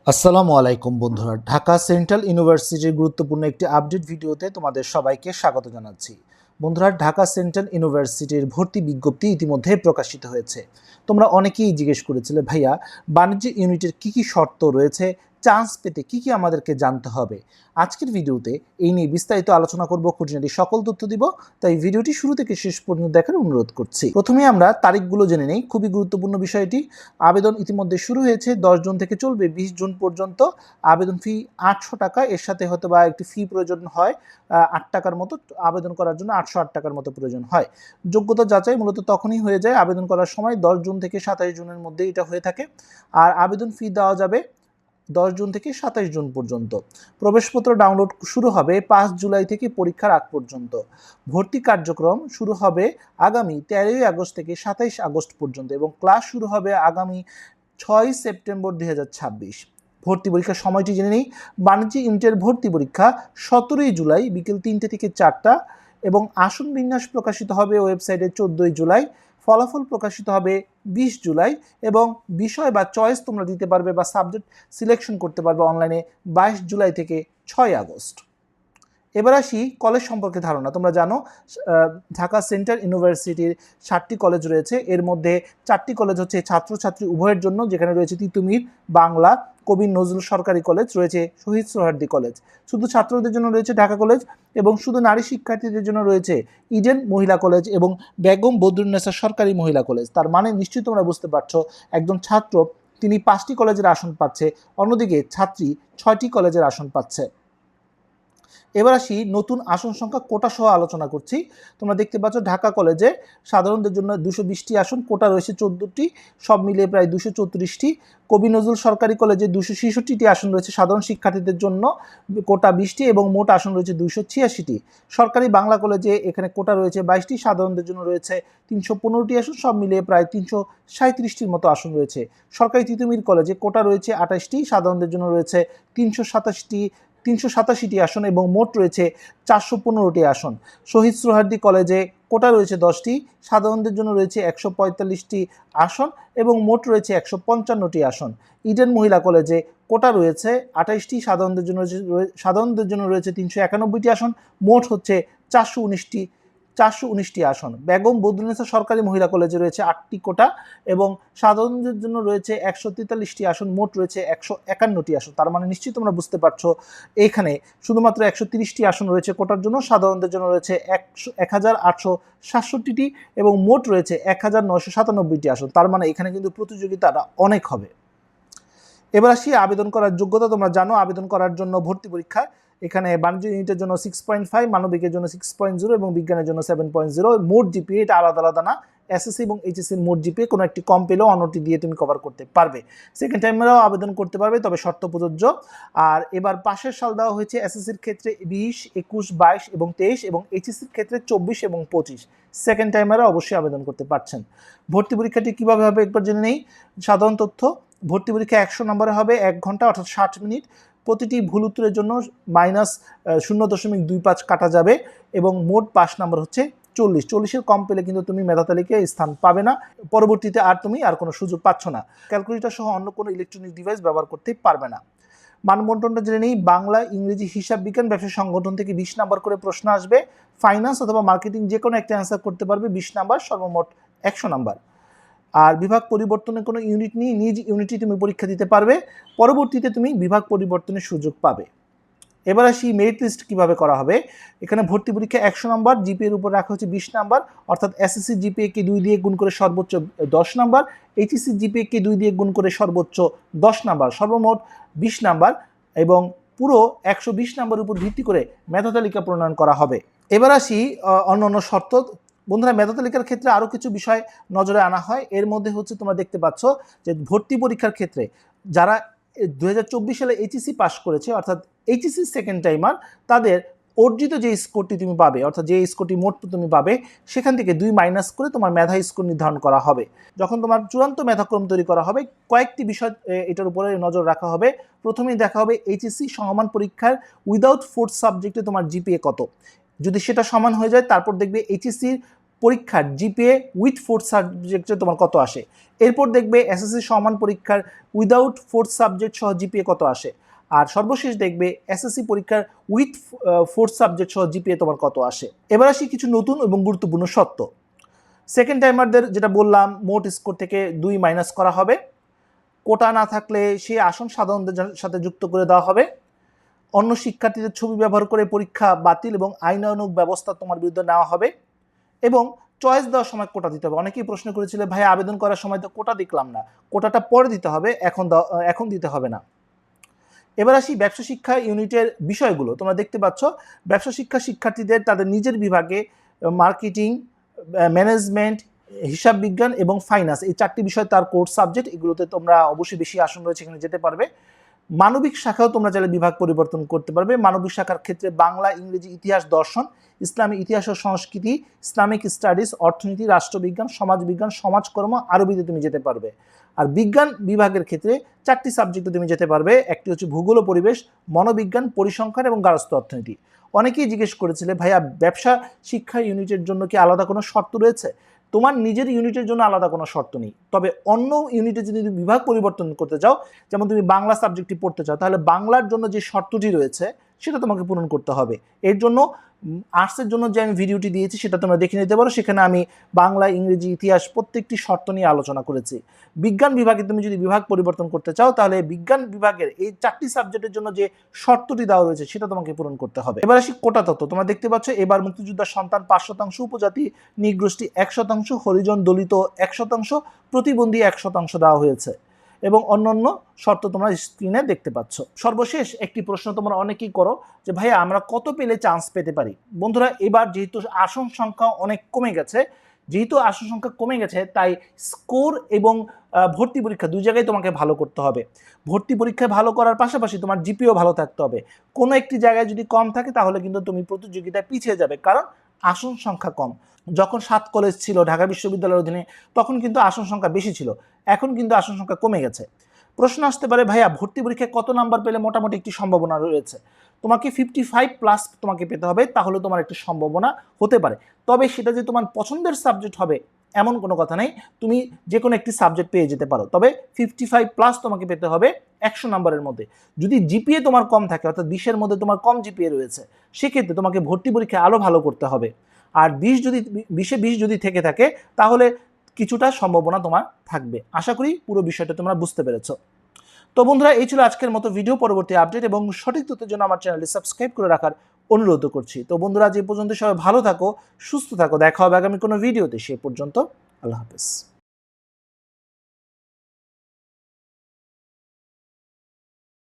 আসসালামু আলাইকুম বন্ধুরা, ঢাকা সেন্ট্রাল ইউনিভার্সিটির গুরুত্বপূর্ণ একটি আপডেট ভিডিওতে তোমাদের সবাইকে স্বাগত জানাচ্ছি। বন্ধুরা, ঢাকা সেন্ট্রাল ইউনিভার্সিটির ভর্তি বিজ্ঞপ্তি ইতিমধ্যে প্রকাশিত হয়েছে। তোমরা অনেকেই জিজ্ঞেস করেছিলে, ভাইয়া বাণিজ্য ইউনিটের কী শর্ত রয়েছে, চান্স পেতে কী আমাদেরকে জানতে হবে। আজকের ভিডিওতে এই নিয়ে বিস্তারিত আলোচনা করব, খুঁটিনাটি সকল তথ্য দিব, তাই ভিডিওটি শুরু থেকে শেষ পর্যন্ত দেখার অনুরোধ করছি। প্রথমে আমরা তারিখগুলো জেনে নেই, খুবই গুরুত্বপূর্ণ বিষয়টি। আবেদন ইতিমধ্যে শুরু হয়েছে, 10 জুন থেকে চলবে 20 জুন পর্যন্ত। আবেদন ফি 800 টাকা, এর সাথে হয়তো বা একটি ফি প্রয়োজন হয় 8 টাকার মতো। আবেদন করার জন্য 808 টাকার মতো প্রয়োজন হয়। যোগ্যতা যাচাই মূলত তখনই হয়ে যায় আবেদন করার সময়, 10 জুন থেকে 27 জুনের মধ্যে এটা হয়ে থাকে। আর আবেদন ফি দেওয়া যাবে 10 জুন থেকে 27 জুন পর্যন্ত। প্রবেশপত্র ডাউনলোড শুরু হবে 5 জুলাই থেকে পরীক্ষার আগ পর্যন্ত। ভর্তি কার্যক্রম শুরু হবে আগামী 13 আগস্ট থেকে 27 আগস্ট পর্যন্ত এবং ক্লাস শুরু হবে আগামী 6 সেপ্টেম্বর 2026। ভর্তি পরীক্ষার সময়টি জেনে নিই। বাণিজ্য ইউনিটের ভর্তি পরীক্ষা 17 জুলাই বিকেল 3টে থেকে 4টা এবং আসন বিন্যাস প্রকাশিত হবে ওয়েবসাইটে 14 জুলাই। ফলাফল প্রকাশিত হবে 20 জুলাই এবং বিষয় বা চয়েস তোমরা দিতে পারবে বা সাবজেক্ট সিলেকশন করতে পারবে অনলাইনে 22 জুলাই থেকে 6 আগস্ট। এবার আসি কলেজ সম্পর্কে ধারণা। তোমরা জানো ঢাকা সেন্ট্রাল ইউনিভার্সিটির 7টি কলেজ রয়েছে। এর মধ্যে 4টি কলেজ হচ্ছে ছাত্রছাত্রী উভয়ের জন্য, যেখানে রয়েছে তিতুমির বাংলা, কবি নজরুল সরকারি কলেজ, রয়েছে শহীদ সোহরাওয়ার্দী কলেজ। শুধু ছাত্রদের জন্য রয়েছে ঢাকা কলেজ এবং শুধু নারী শিক্ষার্থীদের জন্য রয়েছে ইডেন মহিলা কলেজ এবং বেগম বদরুন্নেসা সরকারি মহিলা কলেজ। তার মানে নিশ্চয়ই তোমরা বুঝতে পারছো, একজন ছাত্র তিনি 5টি কলেজের আসন পাচ্ছে, অন্যদিকে ছাত্রী 6টি কলেজের আসন পাচ্ছে। এবার আসি নতুন আসন সংখ্যা কোটা সহ আলোচনা করছি। তোমরা দেখতে পাচ্ছ ঢাকা কলেজে সাধারণদের জন্য 220টি আসন, কোটা রয়েছে 14টি, সব মিলিয়ে প্রায় 234টি। কবি নজরুল সরকারি কলেজে 266টি আসন রয়েছে সাধারণ শিক্ষার্থীদের জন্য, কোটা 20টি এবং মোট আসন রয়েছে 286টি। সরকারি বাংলা কলেজে এখানে কোটা রয়েছে 22টি, সাধারণদের জন্য রয়েছে 315টি আসন, সব মিলিয়ে প্রায় 337টির মতো আসন রয়েছে। সরকারি তিতুমির কলেজে কোটা রয়েছে 28টি, সাধারণদের জন্য রয়েছে 387টি আসন এবং মোট রয়েছে 415টি আসন। শহীদ সোহরাওয়ার্দী কলেজে কোটা রয়েছে 10টি, সাধারণদের জন্য রয়েছে 145টি আসন এবং মোট রয়েছে 155টি আসন। ইডেন মহিলা কলেজে কোটা রয়েছে 28টি, সাধারণদের জন্য রয়েছে 391টি আসন, মোট হচ্ছে 419টি আসন। বেগম বদরুন্নেসা সরকারি মহিলা কলেজে রয়েছে 8টি কোটা এবং সাধারণদের জন্য রয়েছে 143টি আসন, মোট রয়েছে 151টি আসন। তার মানে নিশ্চয়ই তোমরা বুঝতে পারছো এখানে শুধুমাত্র 130টি আসন রয়েছে কোটার জন্য, সাধারণদের জন্য রয়েছে 1867টি এবং মোট রয়েছে 1997টি আসন। তার মানে এখানে কিন্তু প্রতিযোগিতাটা অনেক হবে। এবার আসি আবেদন করার যোগ্যতা। তোমরা জানো আবেদন করার জন্য ভর্তি পরীক্ষা এখানে বাণিজ্য ইউনিটের জন্য 6.5, মানবিকের জন্য 6.0 এবং বিজ্ঞানের জন্য 7.0। মোট জিপিএ এটা আলাদা আলাদা না, এসএসসি এবং এইচএসসির মোট জিপিএ কোনো একটি কম পেলেও অন্যটি দিয়ে তুমি কভার করতে পারবে। সেকেন্ড টাইমেরাও আবেদন করতে পারবে, তবে শর্ত প্রযোজ্য। আর এবার পাশের সাল দেওয়া হয়েছে এসএসসির ক্ষেত্রে 20, 21, 22 এবং 23 এবং এইচএসসির ক্ষেত্রে 24 এবং 25। সেকেন্ড টাইমেরা অবশ্যই আবেদন করতে পারছেন। ভর্তি পরীক্ষাটি কীভাবে হবে একবার জেনে নেই। সাধারণ তথ্য, ভর্তি পরীক্ষা 100 নম্বরে হবে, 1 ঘন্টা অর্থাৎ 60 মিনিট। প্রতিটি ভুল উত্তরের জন্য -0.25 কাটা যাবে এবং মোট পাস নাম্বার হচ্ছে 40। কম পেলে কিন্তু তুমি মেধা তালিকায় স্থান পাবে না, পরবর্তীতে তুমি আর কোনো সুযোগ পাচ্ছ না। ক্যালকুলেটর সহ অন্য কোনো ইলেকট্রনিক ডিভাইস ব্যবহার করতে পারবে না। মানবন্টনটা জেনে নেই। বাংলা, ইংরেজি, হিসাব বিজ্ঞান, ব্যবসা সংগঠন থেকে 20 নাম্বার করে প্রশ্ন আসবে। ফাইন্যান্স অথবা মার্কেটিং যে কোনো একটা অ্যান্সার করতে পারবে, 20 নাম্বার, সর্বমোট 100 নাম্বার। আর বিভাগ পরিবর্তনের কোনো ইউনিট নেই, নিজ ইউনিটই তুমি পরীক্ষা দিতে পারবে, পরবর্তীতে তুমি বিভাগ পরিবর্তনের সুযোগ পাবে। এবার আসি মেরিট লিস্ট কীভাবে করা হবে। এখানে ভর্তি পরীক্ষা 100 নাম্বার, জিপিএর উপর রাখা হচ্ছে 20 নাম্বার, অর্থাৎ এসএসসি জিপিএকে 2 দিয়ে গুণ করে সর্বোচ্চ 10 নাম্বার, এইচএসসি জিপিএকে 2 দিয়ে গুণ করে সর্বোচ্চ 10 নাম্বার, সর্বমোট 20 নাম্বার এবং পুরো 120 নাম্বার উপর ভিত্তি করে মেধা তালিকা প্রণয়ন করা হবে। এবার আসি অন্যান্য শর্ত। বন্ধুরা, মেধা তালিকার ক্ষেত্রে আরও কিছু বিষয় নজরে আনা হয়। এর মধ্যে হচ্ছে তোমরা দেখতে পাচ্ছ যে ভর্তি পরীক্ষার ক্ষেত্রে যারা 2024 সালে এইচএসসি পাস করেছে, অর্থাৎ এইচএসসি সেকেন্ড টাইমার, তাদের অর্জিত যে স্কোরটি তুমি পাবে, অর্থাৎ যে স্কোরটি মোট তুমি পাবে, সেখান থেকে 2 মাইনাস করে তোমার মেধা স্কোর নির্ধারণ করা হবে। যখন তোমার চূড়ান্ত মেধাক্রম তৈরি করা হবে, কয়েকটি বিষয় এটার উপরে নজর রাখা হবে। প্রথমেই দেখা হবে এইচএসসি সমমান পরীক্ষার উইদাউট 4th সাবজেক্টে তোমার জিপিএ কত। যদি সেটা সমান হয়ে যায়, তারপর দেখবে এইচএসসির পরীক্ষার জিপিএ উইথ 4 সাবজেক্টে তোমার কত আসে। এরপর দেখবে এসএসসি সমান পরীক্ষার উইদাউট 4 সাবজেক্ট সহ জিপিএ কত আসে। আর সর্বশেষ দেখবে এসএসসি পরীক্ষার উইথ 4 সাবজেক্ট সহ জিপিএ তোমার কত আসে। এবার আসি কিছু নতুন এবং গুরুত্বপূর্ণ সত্য। সেকেন্ড টাইমারদের যেটা বললাম, মোট স্কোর থেকে 2 মাইনাস করা হবে। কোটা না থাকলে সেই আসন সাধারণদের সাথে যুক্ত করে দেওয়া হবে। অন্য শিক্ষার্থীদের ছবি ব্যবহার করে পরীক্ষা বাতিল এবং আইনানুগ ব্যবস্থা তোমার বিরুদ্ধে নেওয়া হবে। এবং চয়েস দেওয়ার সময় কোটা দিতে হবে। অনেকেই প্রশ্ন করেছিলে, ভাই আবেদন করার সময় তো কোটা দেখলাম না, কোটাটা পরে দিতে হবে, এখন দিতে হবে না। এবার আসি ব্যবসা শিক্ষা ইউনিটের বিষয়গুলো। তোমরা দেখতে পাচ্ছ ব্যবসা শিক্ষা শিক্ষার্থীদের তাদের নিজের বিভাগে মার্কেটিং, ম্যানেজমেন্ট, হিসাব বিজ্ঞান এবং ফাইন্যান্স, এই 4টি বিষয় তার কোর্স সাবজেক্ট। এগুলোতে তোমরা অবশ্যই বেশি আসন রয়েছে, এখানে যেতে পারবে। মানবিক শাখাও তোমরা চাইলে বিভাগ পরিবর্তন করতে পারবে। মানবিক শাখার ক্ষেত্রে বাংলা, ইংরেজি, ইতিহাস, দর্শন, ইসলামী ইতিহাস ও সংস্কৃতি, ইসলামিক স্টাডিজ, অর্থনীতি, রাষ্ট্রবিজ্ঞান, সমাজবিজ্ঞান, সমাজকর্ম, আরবিতে তুমি যেতে পারবে। আর বিজ্ঞান বিভাগের ক্ষেত্রে 4টি সাবজেক্টে তুমি যেতে পারবে। একটি হচ্ছে ভূগোল ও পরিবেশ, মনোবিজ্ঞান, পরিসংখ্যান এবং গার্হস্থ্য অর্থনীতি। অনেকেই জিজ্ঞেস করেছিলে, ভাইয়া ব্যবসা শিক্ষা ইউনিটের জন্য কি আলাদা কোনো শর্ত রয়েছে? তোমার নিজের ইউনিটের জন্য আলাদা কোনো শর্ত নেই, তবে অন্য ইউনিটে যদি তুমি বিভাগ পরিবর্তন করতে চাও, যেমন তুমি বাংলা সাবজেক্টটি পড়তে চাও, তাহলে বাংলার জন্য যে শর্তটি রয়েছে সেটা তোমাকে পূরণ করতে হবে। এর জন্য আর্টসের জন্য যে আমি ভিডিওটি দিয়েছি সেটা তোমরা দেখে নিতে পারো, সেখানে আমি বাংলা, ইংরেজি, ইতিহাস প্রত্যেকটি শর্ত নিয়ে আলোচনা করেছি। বিজ্ঞান বিভাগে তুমি যদি বিভাগ পরিবর্তন করতে চাও, তাহলে বিজ্ঞান বিভাগের এই 4টি সাবজেক্টের জন্য যে শর্তটি দেওয়া রয়েছে সেটা তোমাকে পূরণ করতে হবে। এবার আসি কোটা তত্ত্ব। তোমরা দেখতে পাচ্ছ এবার মুক্তিযোদ্ধার সন্তান 5%, উপজাতি নিগোষ্ঠী 1%, হরিজন দলিত 1%, প্রতিবন্ধী 1% দেওয়া হয়েছে এবং অন্যান্য শর্ত তোমরা স্ক্রিনে দেখতে পাচ্ছ। সর্বশেষ একটি প্রশ্ন তোমরা অনেকেই করো যে ভাইয়া আমরা কত পেলে চান্স পেতে পারি? বন্ধুরা, এবার যেহেতু আসন সংখ্যা অনেক কমে গেছে, তাই স্কোর এবং ভর্তি পরীক্ষা 2 জায়গায় তোমাকে ভালো করতে হবে। ভর্তি পরীক্ষায় ভালো করার পাশাপাশি তোমার জিপিও ভালো থাকতে হবে। কোনো একটি জায়গায় যদি কম থাকে তাহলে কিন্তু তুমি প্রতিযোগিতায় পিছিয়ে যাবে, কারণ আসন সংখ্যা কম। যখন 7 কলেজ ছিল ঢাকা বিশ্ববিদ্যালয়ের অধীনে, তখন কিন্তু আসন সংখ্যা বেশি ছিল, এখন কিন্তু আসন সংখ্যা কমে গেছে। প্রশ্ন আসতে পারে, ভাইয়া ভর্তি পরীক্ষায় কত নাম্বার পেলে মোটামুটি একটি সম্ভাবনা রয়েছে? তোমাকে 55+ তোমাকে পেতে হবে, তাহলে তোমার একটি সম্ভাবনা হতে পারে। তবে সেটা যে তোমার পছন্দের সাবজেক্ট হবে এমন কোনো কথা নেই, তুমি যে কোনো একটি সাবজেক্ট পেয়ে যেতে পারো। তবে 55+ তোমাকে পেতে হবে 100 নাম্বারের মধ্যে। যদি জিপিএ তোমার কম থাকে, অর্থাৎ 20-এর মধ্যে তোমার কম জিপিএ রয়েছে, সেক্ষেত্রে তোমাকে ভর্তি পরীক্ষায় আরও ভালো করতে হবে। আর 20 যদি থেকে থাকে, তাহলে কিছুটা সম্ভাবনা তোমার থাকবে। আশা করি পুরো বিষয়টা তোমরা বুঝতে পেরেছো। তো বন্ধুরা, এই ছিল আজকের মতো ভিডিও। পরবর্তী আপডেট এবং সঠিক তথ্যের জন্য আমার চ্যানেলটি সাবস্ক্রাইব করে রাখার অনুরোধ করছি। তো বন্ধুরা, আজ এই পর্যন্ত সবাই ভালো থাকো, সুস্থ থাকো। দেখা হবে আগামী কোনো ভিডিওতে। সে পর্যন্ত আল্লাহ হাফেজ।